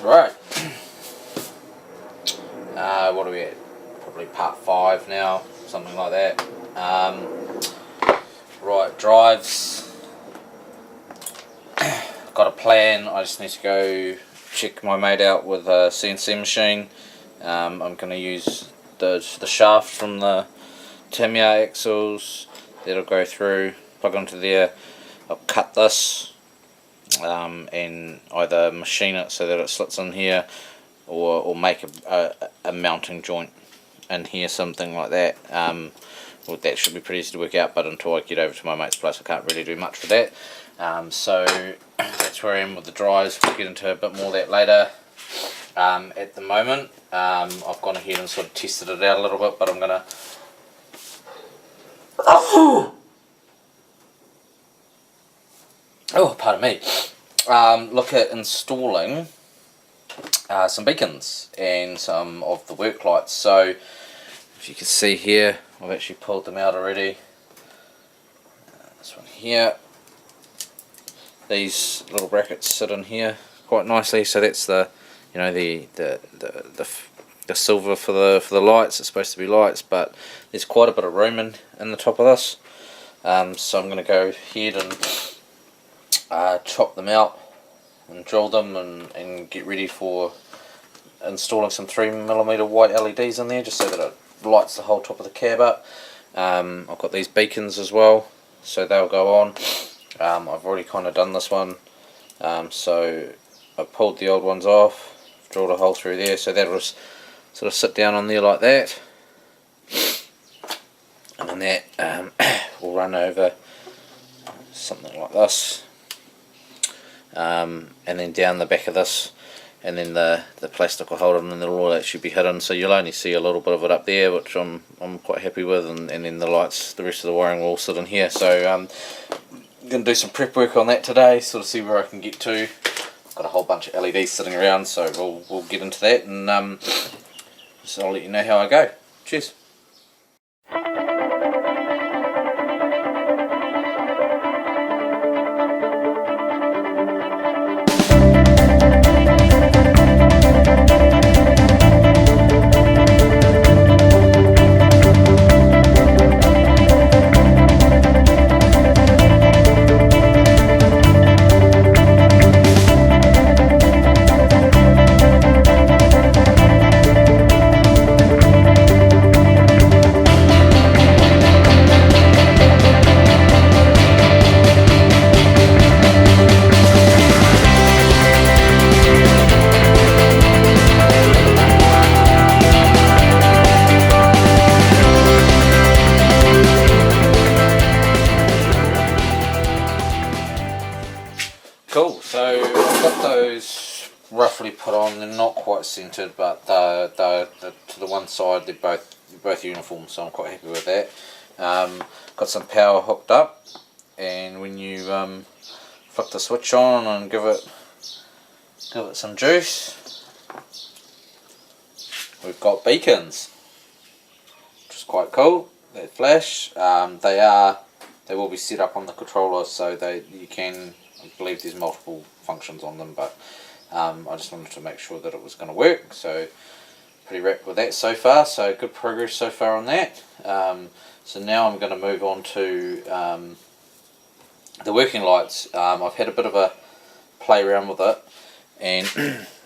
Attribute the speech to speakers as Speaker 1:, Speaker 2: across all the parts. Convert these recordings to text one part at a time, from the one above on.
Speaker 1: Right. What are we at? Probably part 5 now, something like that. Right, drives. Got a plan. I just need to go check my mate out with a CNC machine. I'm going to use the shaft from the Tamiya axles. That'll go through, plug onto there. I'll cut this and either machine it so that it slits in here, or make a mounting joint in here, something like that. Well, that should be pretty easy to work out, but until I get over to my mate's place I can't really do much for that. So that's where I am with the drives. We'll get into a bit more of that later. At the moment I've gone ahead and sort of tested it out a little bit, but I'm going to pardon me, look at installing some beacons and some of the work lights. So if you can see here, I've actually pulled them out already. This one here, these little brackets sit in here quite nicely. So that's the, you know, the silver for the lights. It's supposed to be lights, but there's quite a bit of room in the top of this. So I'm going to go ahead and chop them out and drill them and get ready for installing some 3mm white LEDs in there, just so that it lights the whole top of the cab up. I've got these beacons as well, so they'll go on. I've already kind of done this one, so I pulled the old ones off, drilled a hole through there, so that'll just sort of sit down on there like that, and then that will run over something like this, and then down the back of this, and then the plastic will hold it, and then it'll all actually be hidden, so you'll only see a little bit of it up there, which I'm quite happy with, and then the lights, the rest of the wiring will all sit in here. So I'm going to do some prep work on that today, sort of see where I can get to. I've got a whole bunch of LEDs sitting around, so we'll get into that, and so I'll let you know how I go. Cheers. Cool, so I've got those roughly put on. They're not quite centered, but to the one side they're both uniform, so I'm quite happy with that. Got some power hooked up, and when you flick the switch on and give it some juice, we've got beacons, which is quite cool. They flash. They will be set up on the controller, so you can, I believe there's multiple functions on them, but I just wanted to make sure that it was going to work, so pretty wrapped with that so far, so good progress so far on that. So now I'm going to move on to the working lights. I've had a bit of a play around with it, and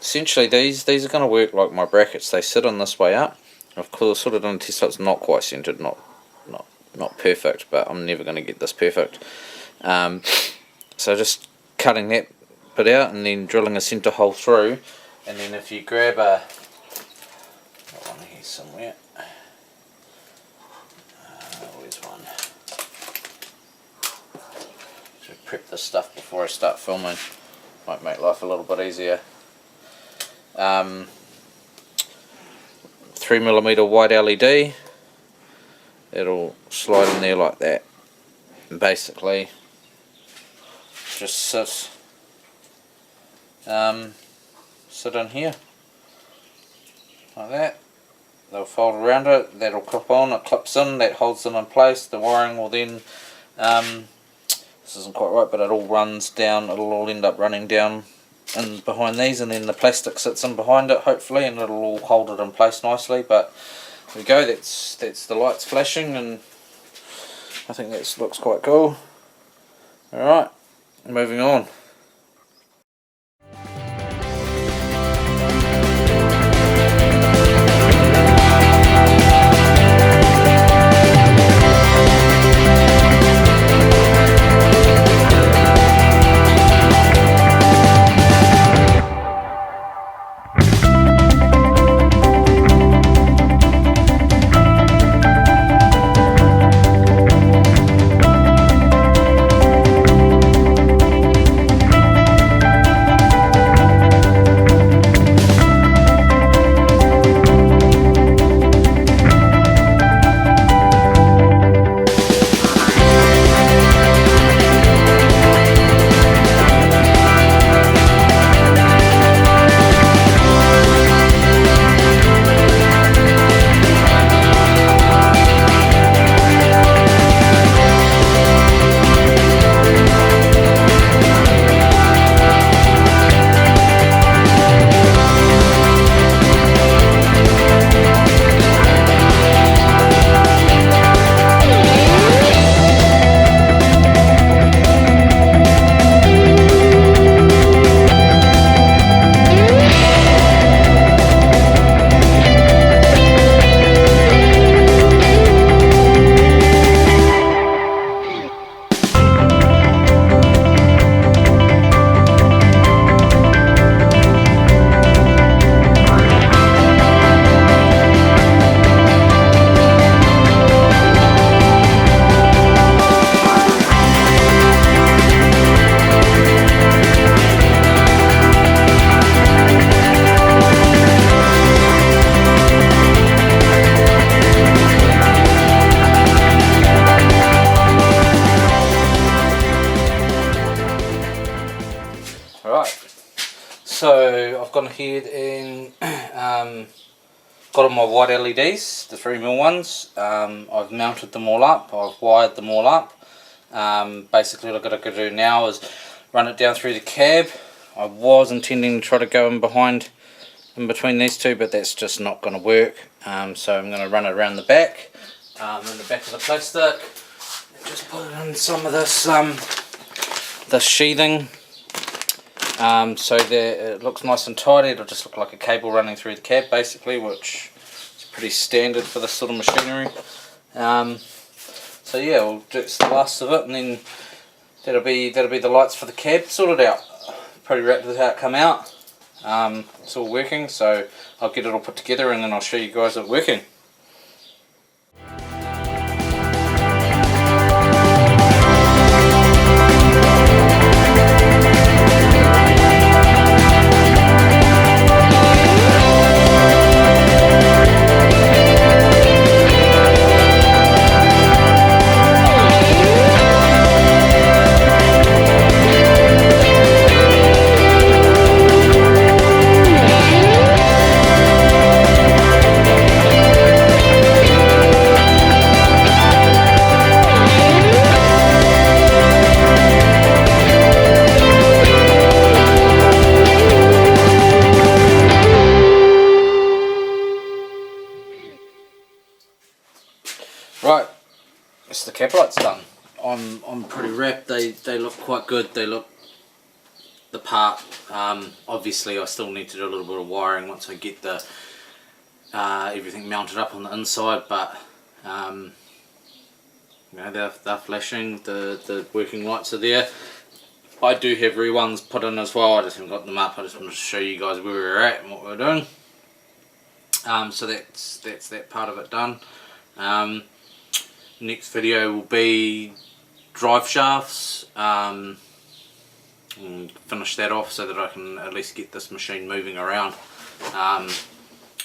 Speaker 1: essentially these are going to work like my brackets. They sit on this way up. Of course, sort of done a test, so it's not quite centered, not perfect, but I'm never going to get this perfect. So just cutting that bit out and then drilling a centre hole through, and then if you grab got one here somewhere, where's one? Should prep this stuff before I start filming, might make life a little bit easier. 3mm white LED, it'll slide in there like that, and basically just sit in here like that. They'll fold around it, that'll clip on, it clips in, that holds them in place. The wiring will then, this isn't quite right, but it all runs down, it'll all end up running down in behind these, and then the plastic sits in behind it hopefully, and it'll all hold it in place nicely. But there we go, that's the lights flashing, and I think that looks quite cool. Alright, moving on. So I've gone ahead and got on my white LEDs, the 3mm ones. I've mounted them all up, I've wired them all up. Basically what I've got to do now is run it down through the cab. I was intending to try to go in between these two, but that's just not going to work. So I'm going to run it around the back, in the back of the plastic. Just put it in some of this sheathing. So that it looks nice and tidy. It'll just look like a cable running through the cab basically, which is pretty standard for this sort of machinery. So yeah, that's the last of it, and then that'll be the lights for the cab sorted out. Pretty wrapped with how it come out. It's all working, so I'll get it all put together and then I'll show you guys it working. Right, it's the cab lights done. I'm pretty wrapped. They look quite good. They look the part. Obviously, I still need to do a little bit of wiring once I get the everything mounted up on the inside. But you know, they're flashing. The working lights are there. I do have re-ones put in as well. I just haven't got them up. I just wanted to show you guys where we're at and what we're doing. So that's that part of it done. Next video will be drive shafts, and finish that off so that I can at least get this machine moving around. Got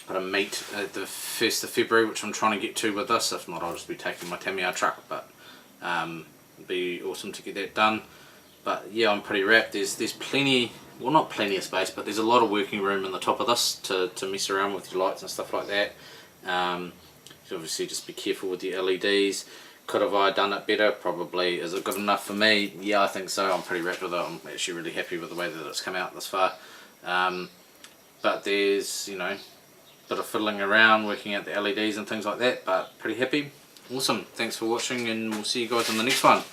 Speaker 1: a meet at the 1st of February, which I'm trying to get to with this. If not, I'll just be taking my Tamiya truck, but it'd be awesome to get that done. But yeah, I'm pretty wrapped. There's plenty, well, not plenty of space, but there's a lot of working room in the top of this to mess around with your lights and stuff like that. Obviously just be careful with your LEDs. Could have I done it better? Probably. Is it good enough for me? Yeah, I think so. I'm pretty wrapped with it. I'm actually really happy with the way that it's come out this far. But there's, you know, a bit of fiddling around, working out the LEDs and things like that, but pretty happy. Awesome. Thanks for watching, and we'll see you guys on the next one.